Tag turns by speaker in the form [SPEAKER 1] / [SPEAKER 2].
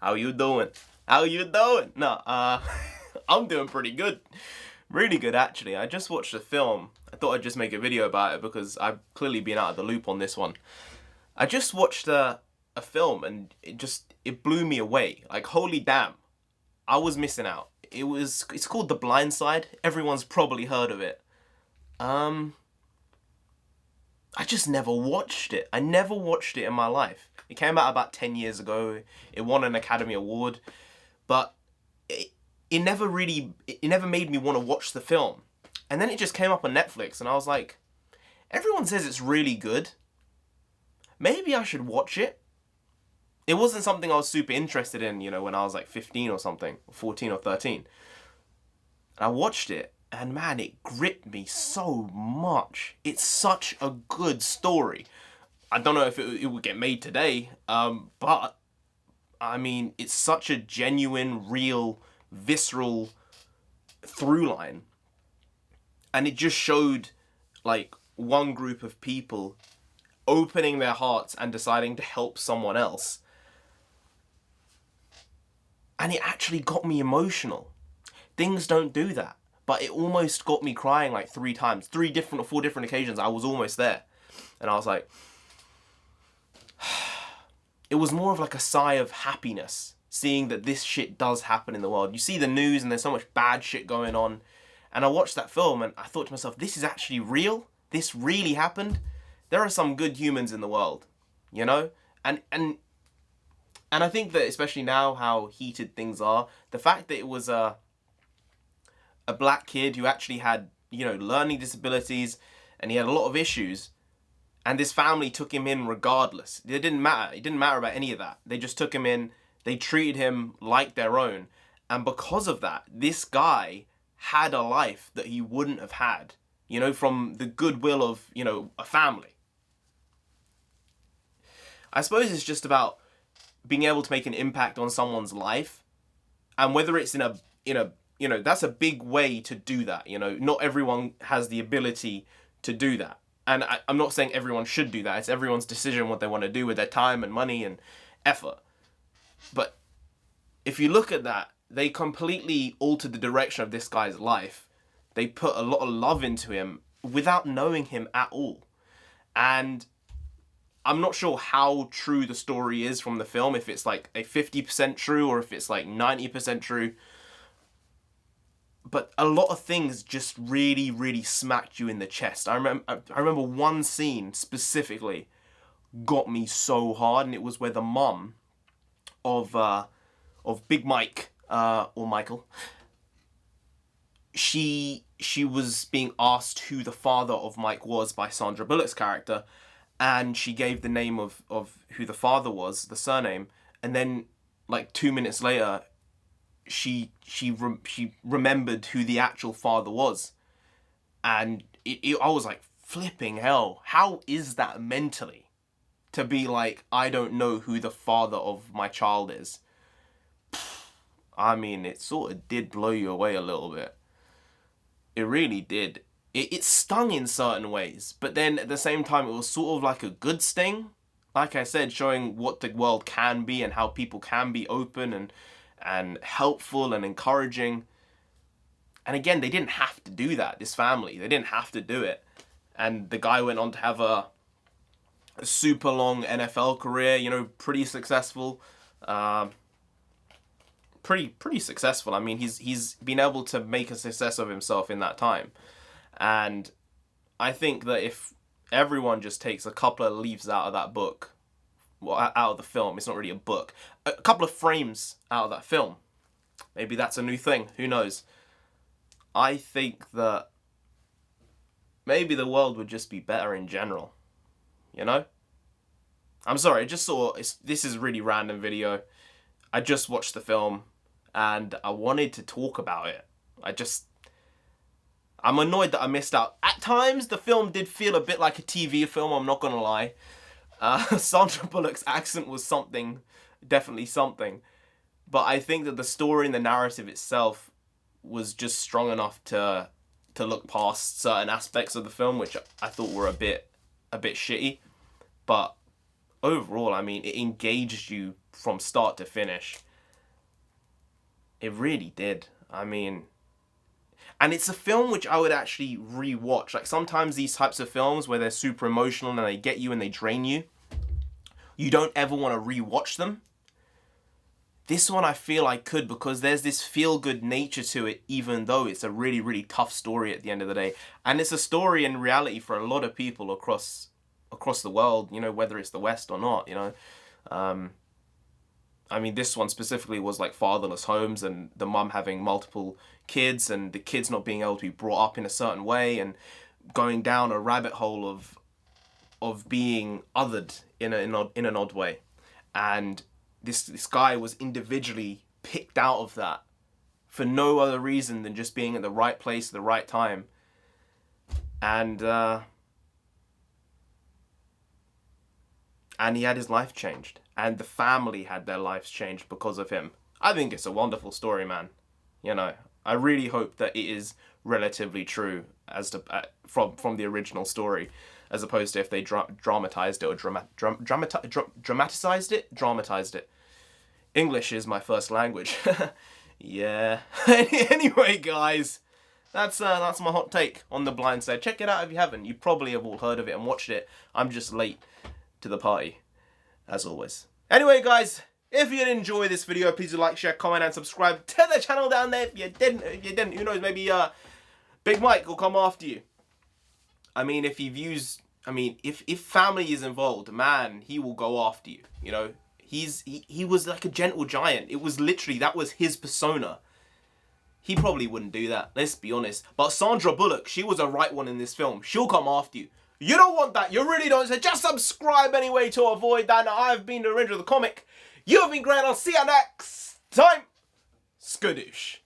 [SPEAKER 1] How you doing? How you doing? No, I'm doing pretty good. Really good, actually. I just watched a film. I thought I'd just make a video about it because I've clearly been out of the loop on this one. I just watched a film and it blew me away. Like, holy damn. I was missing out. It's called The Blind Side. Everyone's probably heard of it. I just never watched it. I never watched it in my life. It came out about 10 years ago. It won an Academy Award. But it never made me want to watch the film. And then it just came up on Netflix and I was like, everyone says it's really good. Maybe I should watch it. It wasn't something I was super interested in, when I was like 15 or something, 14 or 13. And I watched it. And man, it gripped me so much. It's such a good story. I don't know if it would get made today, but I mean, it's such a genuine, real, visceral through line. And it just showed like one group of people opening their hearts and deciding to help someone else. And it actually got me emotional. Things don't do that. But it almost got me crying like 3 times. 4 different occasions, I was almost there. And I was like... It was more of like a sigh of happiness, seeing that this shit does happen in the world. You see the news and there's so much bad shit going on. And I watched that film and I thought to myself, this is actually real? This really happened? There are some good humans in the world, And I think that especially now how heated things are, the fact that it was a black kid who actually had, learning disabilities and he had a lot of issues and this family took him in regardless. It didn't matter. It didn't matter about any of that. They just took him in. They treated him like their own. And because of that, this guy had a life that he wouldn't have had, from the goodwill of, a family. I suppose it's just about being able to make an impact on someone's life and whether it's in a that's a big way to do that, Not everyone has the ability to do that. And I'm not saying everyone should do that. It's everyone's decision what they want to do with their time and money and effort. But if you look at that, they completely altered the direction of this guy's life. They put a lot of love into him without knowing him at all. And I'm not sure how true the story is from the film, if it's like a 50% true or if it's like 90% true. But a lot of things just really, really smacked you in the chest. I remember one scene specifically got me so hard, and it was where the mum of Big Mike or Michael, she was being asked who the father of Mike was by Sandra Bullock's character, and she gave the name of who the father was, the surname, and then like 2 minutes later, she remembered who the actual father was. And I was like, flipping hell, how is that mentally? To be like, I don't know who the father of my child is. I mean, it sort of did blow you away a little bit. It really did. It stung in certain ways, but then at the same time, it was sort of like a good sting. Like I said, showing what the world can be and how people can be open and helpful and encouraging. And again, they didn't have to do that, this family. They didn't have to do it. And the guy went on to have a super long NFL career, pretty successful. Pretty successful. I mean, he's been able to make a success of himself in that time. And I think that if everyone just takes a couple of leaves out of that book, well, out of the film, it's not really a book, a couple of frames out of that film, maybe that's a new thing, who knows. I think that maybe the world would just be better in general, I'm sorry, this is a really random video. I just watched the film and I wanted to talk about it. I'm annoyed that I missed out. At times, the film did feel a bit like a TV film, I'm not gonna lie. Sandra Bullock's accent was something, definitely something. But I think that the story and the narrative itself was just strong enough to look past certain aspects of the film, which I thought were a bit shitty. But overall, I mean, it engaged you from start to finish. It really did. I mean, and it's a film which I would actually rewatch. Like, sometimes these types of films where they're super emotional and they get you and they drain you, you don't ever want to rewatch them. This one I feel I could, because there's this feel-good nature to it, even though it's a really, really tough story at the end of the day. And it's a story in reality for a lot of people across the world, you know, whether it's the West or not, you know. I mean, this one specifically was like fatherless homes and the mum having multiple kids and the kids not being able to be brought up in a certain way and going down a rabbit hole of being othered in an odd way. And this guy was individually picked out of that for no other reason than just being at the right place at the right time. And he had his life changed. And the family had their lives changed because of him. I think it's a wonderful story, man. You know, I really hope that it is relatively true as to from the original story, as opposed to if they dramatized it or dramatized it. English is my first language. Yeah. Anyway, guys, that's my hot take on The Blind Side. Check it out if you haven't. You probably have all heard of it and watched it. I'm just late to the party, as always. Anyway, guys, if you did enjoy this video, please do like, share, comment, and subscribe to the channel down there. If you didn't, who knows, maybe Big Mike will come after you. I mean, if family is involved, man, he will go after you. You know, he was like a gentle giant. It was literally, that was his persona. He probably wouldn't do that, let's be honest. But Sandra Bullock, she was a right one in this film. She'll come after you. You don't want that. You really don't. So just subscribe anyway to avoid that. Now, I've been Narendra the Comic. You've been great. I'll see you next time. Skadoosh.